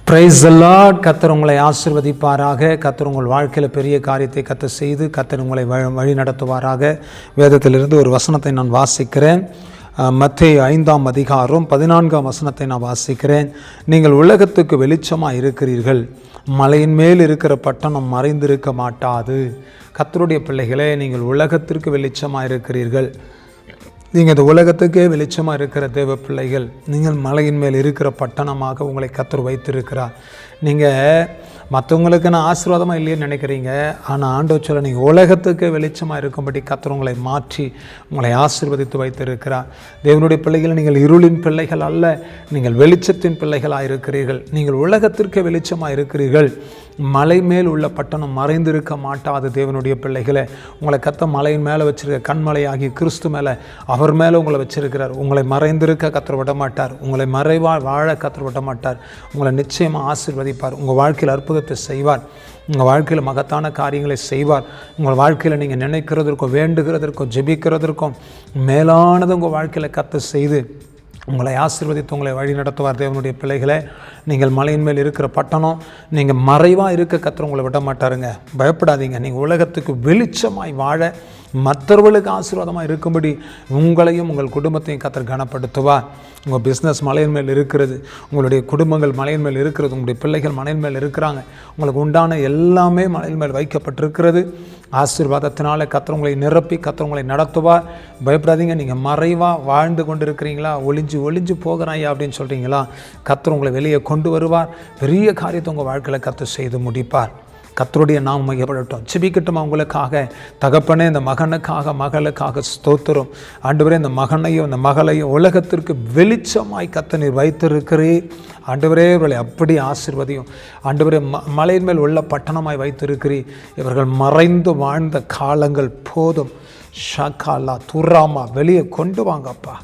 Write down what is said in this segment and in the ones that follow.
Praise the Lord. கர்த்தர் உங்களை ஆசீர்வதிப்பாராக. கர்த்தர் உங்கள் வாழ்க்கையில் பெரிய காரியத்தை கர்த்தர் செய்து கர்த்தர் உங்களை வழி நடத்துவாராக. வேதத்திலிருந்து ஒரு வசனத்தை நான் வாசிக்கிறேன். மத்தேயு 5ஆம் அதிகாரம் 14ஆம் வசனத்தை நான் வாசிக்கிறேன். நீங்கள் உலகத்துக்கு வெளிச்சமாக இருக்கிறீர்கள், மலையின் மேல் இருக்கிற பட்டணம் மறைந்திருக்க மாட்டாது. கர்த்தருடைய பிள்ளைகளே, நீங்கள் உலகத்திற்கு வெளிச்சமாக இருக்கிறீர்கள். நீங்கள் இந்த உலகத்துக்கே வெளிச்சமாக இருக்கிற தேவ பிள்ளைகள். நீங்கள் மலையின் மேல் இருக்கிற பட்டணமாக உங்களை கர்த்தர் வைத்திருக்கிறார். நீங்கள் மற்றவங்களுக்கு நான் ஆசீர்வாதமாக இல்லைன்னு நினைக்கிறீங்க, ஆனால் ஆண்டவர் சொல்ல நீங்கள் உலகத்துக்கு வெளிச்சமாக இருக்கும்படி கர்த்தர் உங்களை மாற்றி உங்களை ஆசீர்வதித்து வைத்திருக்கிறார். தேவனுடைய பிள்ளைகள், நீங்கள் இருளின் பிள்ளைகள் அல்ல, நீங்கள் வெளிச்சத்தின் பிள்ளைகளாக இருக்கிறீர்கள். நீங்கள் உலகத்திற்கு வெளிச்சமாக இருக்கிறீர்கள். மலை மேல் உள்ள பட்டணம் மறைந்திருக்க மாட்டாது. தேவனுடைய பிள்ளைகளை, உங்களை கர்த்தர் மலையின் மேலே வச்சிருக்க கண்மலையாகி கிறிஸ்து மேலே, அவர் மேலே உங்களை வச்சிருக்கிறார். உங்களை மறைந்திருக்க கர்த்தர் விட மாட்டார். உங்களை வாழ கர்த்தர் விட மாட்டார். உங்களை நிச்சயமாக ஆசீர்வதிப்பார். உங்கள் வாழ்க்கையில் அற்புதத்தை செய்வார். உங்கள் வாழ்க்கையில் மகத்தான காரியங்களை செய்வார். உங்கள் வாழ்க்கையில் நீங்கள் நினைக்கிறதற்கும் வேண்டுகிறதற்கும் ஜெபிக்கிறதற்கும் மேலானது உங்கள் வாழ்க்கையில் கர்த்தர் செய்து உங்களை ஆசீர்வதித்து உங்களை வழி நடத்துவார். தேவனுடைய பிள்ளைகளே, நீங்கள் மலையின் மேல் இருக்கிற பட்டணம், நீங்கள் மறைவாக இருக்க கர்த்தர் உங்களை விட மாட்டாருங்க. பயப்படாதீங்க. நீங்கள் உலகத்துக்கு வெளிச்சமாய் வாழ, மற்றவர்களுக்கு ஆசீர்வாதமாக இருக்கும்படி உங்களையும் உங்கள் குடும்பத்தையும் கர்த்தர் கனப்படுத்துவார். உங்கள் பிஸ்னஸ் மலையின் மேல் இருக்கிறது, உங்களுடைய குடும்பங்கள் மலையின் மேல் இருக்கிறது, உங்களுடைய பிள்ளைகள் மலையின் மேல் இருக்கிறாங்க. உங்களுக்கு உண்டான எல்லாமே மலையின் மேல் வைக்கப்பட்டிருக்கிறது. ஆசீர்வாதத்தினால கர்த்தர் உங்களை நிரப்பி கர்த்தர் உங்களை நடத்துவார். பயப்படாதீங்க. நீங்கள் மறைவாக வாழ்ந்து கொண்டு இருக்கிறீங்களா, ஒளிஞ்சு போகிறாயா அப்படின்னு சொல்கிறீங்களா, கர்த்தர் உங்களை வெளியே கொண்டு வருவார். பெரிய காரியத்தை உங்கள் வாழ்க்கையில் கர்த்தர் செய்து முடிப்பார். கர்த்தருடைய நாமம் மையப்படட்டும். ஜெபிக்கட்டுமா உங்களுக்காக. தகப்பனே, இந்த மகனுக்காக மகளுக்காக ஸ்தோத்திரம். ஆண்டவரே, இந்த மகனையும் இந்த மகளையும் உலகத்திற்கு வெளிச்சமாய் கர்த்தர் நீர் வைத்திருக்கிறீர். ஆண்டவரே, இவர்களை அப்படி ஆசீர்வதியும். ஆண்டவரே, மலையின் மேல் உள்ள பட்டணமாய் வைத்திருக்கிறீர். இவர்கள் மறைந்து வாழ்ந்த காலங்கள் போதும். ஷகாலா துராமா வெளியே கொண்டு வாங்கப்பா.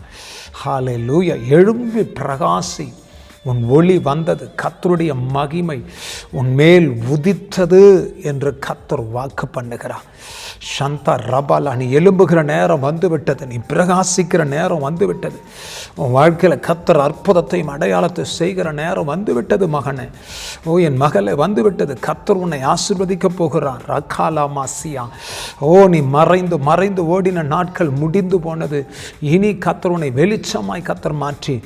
ஹல்லேலூயா. எழும்பி பிரகாசி. உன் ஒளி வந்தது, கர்த்தருடைய மகிமை உன் மேல் உதித்தது என்று கர்த்தர் வாக்கு பண்ணுகிறார். சந்தா ரபாலா, நீ எழும்புகிற நேரம் வந்துவிட்டது, நீ பிரகாசிக்கிற நேரம் வந்துவிட்டது. உன் வாழ்க்கையில் கர்த்தர் அற்புதத்தையும் அடையாளத்தை செய்கிற நேரம் வந்துவிட்டது மகனே. ஓ என் மகளே, வந்துவிட்டது. கர்த்தர் உன்னை ஆசீர்வதிக்க போகிறார். ரகாலா மாசியா. ஓ, நீ மறைந்து ஓடின நாட்கள் முடிந்து போனது. இனி கர்த்தர் உன்னை வெளிச்சமாய் கர்த்தர் மாற்றி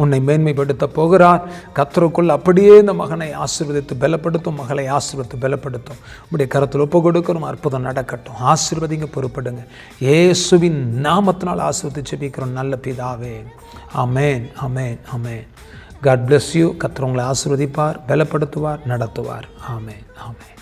உன்னை மேன்மைப்படுத்த போகிறார். கர்த்தருக்குள் அப்படியே இந்த மகனை ஆசீர்வதித்து பலப்படுத்தும், மகளை ஆசீர்வதித்து பலப்படுத்தும். உடைய கரத்தில் ஒப்பு கொடுக்கிறோம். அற்புதம் நடக்கட்டும். ஆசீர்வதிங்க, பொறுப்படுங்க. இயேசுவின் நாமத்தினால் ஆசீர்வதித்து ஜெபிக்கிறோம் நல்ல பிதாவே. Amen, amen, amen. God bless you. கர்த்தர் உங்களை ஆசீர்வதிப்பார், பலப்படுத்துவார், நடத்துவார். ஆமென், ஆமென்.